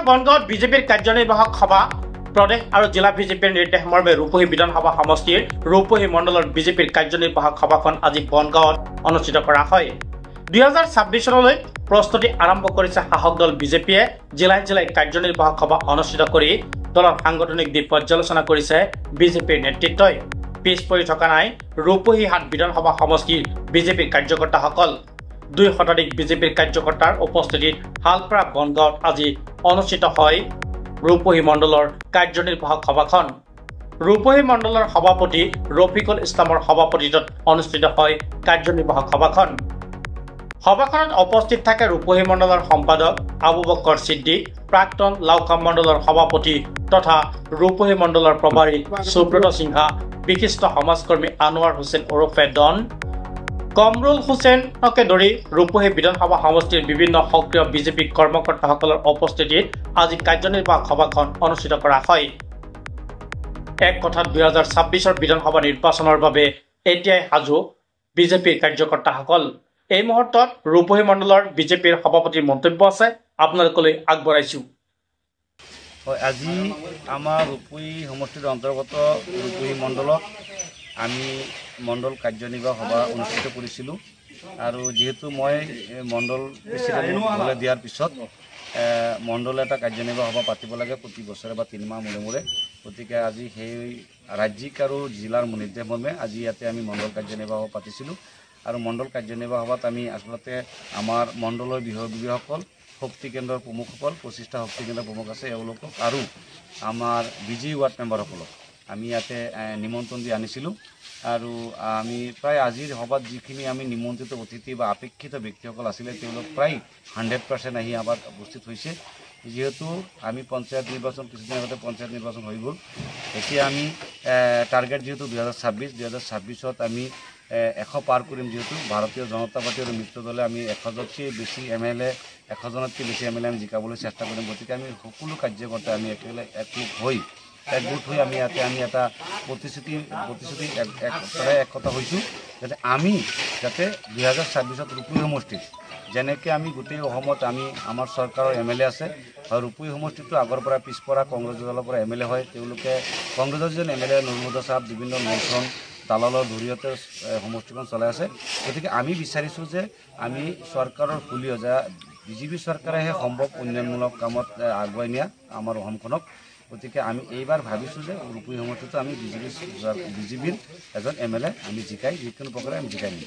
বনগাঁৱত বিজেপিৰ কাৰ্যনিৰ্বাহক সভা প্ৰদেশ আৰু জিলা বিজেপিৰ নিৰ্দেশ মৰ্মে ৰূপহী বিধানসভা সমষ্টিৰ ৰূপহী মণ্ডলৰ বিজেপিৰ কাৰ্যনিৰ্বাহক সভাখন আজি বনগাঁৱত অনুষ্ঠিত কৰা হয়। 2026 চনলৈ প্ৰস্তুতি আৰম্ভ কৰিছে শাসক দল বিজেপিয়ে। জিলাই জিলাই কাৰ্যনিৰ্বাহক সভা অনুষ্ঠিত কৰি দলৰ সাংগঠনিক দিশ পৰ্যালোচনা কৰিছে বিজেপিৰ নেতৃত্বই। পিছ পৰি থকা নাই ৰূপহী হাট বিধানসভা সমষ্টিৰ বিজেপিৰ কাৰ্যকৰ্তাসকল। 2 শতাধিক বিজেপিৰ কাৰ্যকৰ্তাৰ উপস্থিতিত হালপাৰা বনগাঁৱত আজি অনুষ্ঠিত হয় ৰূপহী মণ্ডলৰ কাৰ্যনিৰ্বাহক সভাখন। ৰূপহী মণ্ডলৰ সভাপতি ৰফিকুল ইছলামৰ সভাপতিত্বত অনুষ্ঠিত হয় কাৰ্যনিৰ্বাহক সভাখন। সভাখনত উপস্থিত থাকে ৰূপহী মণ্ডলৰ সম্পাদক আবু বকৰ সিদ্দিক, প্ৰাক্তন লাউকাম মণ্ডলৰ সভাপতি তথা ৰূপহী মণ্ডলৰ প্ৰভাৰী সুব্ৰত সিংহা, বিশিষ্ট সমাজকৰ্মী আনোৱাৰ হুছেইন ওৰফে ডন, কমৰুল হুছেইনকে ধৰি ৰূপহী বিধানসভা সমষ্টিৰ বিভিন্ন সক্ৰিয় বিজেপি কৰ্মকৰ্তাসকলৰ উপস্থিতিত আজি কাৰ্যনিৰ্বাহক সভাখন অনুষ্ঠিত কৰা হয়। এক কথাত 2026 বিধানসভা নিৰ্বাচনৰ বাবে এতিয়াই সাজু বিজেপিৰ কাৰ্যকৰ্তাসকল। এই মুহূৰ্তত ৰূপহী মণ্ডলৰ বিজেপিৰ সভাপতিৰ মন্তব্য আছে, আপোনালোকলৈ আগবঢ়াইছো। আজি আমাৰ ৰূপহী সমষ্টিৰ অন্তৰ্গত ৰূপহী মণ্ডলত আমি মণ্ডল কাৰ্যনিৰ্বাহক সভা অনুষ্ঠিত কৰিছিলোঁ আৰু যিহেতু মই মণ্ডল প্ৰেচিডেণ্ট হ'বলৈ দিয়াৰ পিছত মণ্ডলে এটা কাৰ্যনিৰ্বাহক সভা পাতিব লাগে প্ৰতি বছৰে বা 3 মাহ মূৰে মূৰে। গতিকে আজি সেই ৰাজ্যিক আৰু জিলাৰ নিৰ্দেশ মৰ্মে আজি ইয়াতে আমি মণ্ডল কাৰ্যনিৰ্বাহক সভা পাতিছিলোঁ আৰু মণ্ডল কাৰ্যনিৰ্বাহক সভাত আমি আচলতে আমাৰ মণ্ডলৰ বিষয়সকল, শক্তি কেন্দ্ৰৰ প্ৰমুখসকল, 25টা শক্তি কেন্দ্ৰৰ প্ৰমুখ আছে এওঁলোকক আৰু আমাৰ বিজি ৱাৰ্ড মেম্বাৰসকলক আমি ইয়াতে নিমন্ত্ৰণ দি আনিছিলোঁ আৰু আমি প্ৰায় আজিৰ সভাত যিখিনি আমি নিমন্ত্ৰিত অতিথি বা আপেক্ষিত ব্যক্তিসকল আছিলে তেওঁলোক প্ৰায় 100% আহি আমাৰ উপস্থিত হৈছে। যিহেতু আমি পঞ্চায়ত নিৰ্বাচন কিছুদিন আগতে পঞ্চায়ত নিৰ্বাচন হৈ গ'ল, এতিয়া আমি টাৰ্গেট যিহেতু 2026ত আমি 100 পাৰ কৰিম। যিহেতু ভাৰতীয় জনতা পাৰ্টি আৰু মিত্ৰ দলে আমি 100তকৈ বেছি MLA 100জনতকৈ বেছি MLA আমি জিকাবলৈ চেষ্টা কৰিম। গতিকে আমি সকলো কাৰ্যকৰ্তা আমি একেলগে একগোট হৈ আমি ইয়াতে এটা প্ৰতিশ্ৰুতি একতা হৈছোঁ যাতে আমি 2026ত ৰূপহী সমষ্টিত যেনেকৈ আমি গোটেই অসমত আমাৰ চৰকাৰৰ MLA আছে আৰু ৰূপহী সমষ্টিটো আগৰ পৰা পিছপৰা কংগ্ৰেছ দলৰ পৰা MLA হয়। তেওঁলোকে কংগ্ৰেছৰ যিজন MLA নুৰমুদা চাহাব বিভিন্ন নৈখন দালালৰ জৰিয়তে সমষ্টিখন চলাই আছে। গতিকে আমি বিচাৰিছোঁ যে আমি চৰকাৰৰ ফুলিও যে বিজেপি চৰকাৰেহে সম্ভৱ উন্নয়নমূলক কামত আগুৱাই নিয়া আমাৰ অসমখনক। গতিকে আমি এইবাৰ ভাবিছোঁ যে ৰূপহী সমষ্টিটো আমি বিজেপিৰ এজন MLA আমি যিকোনো প্ৰকাৰে আমি জিকাই নিম।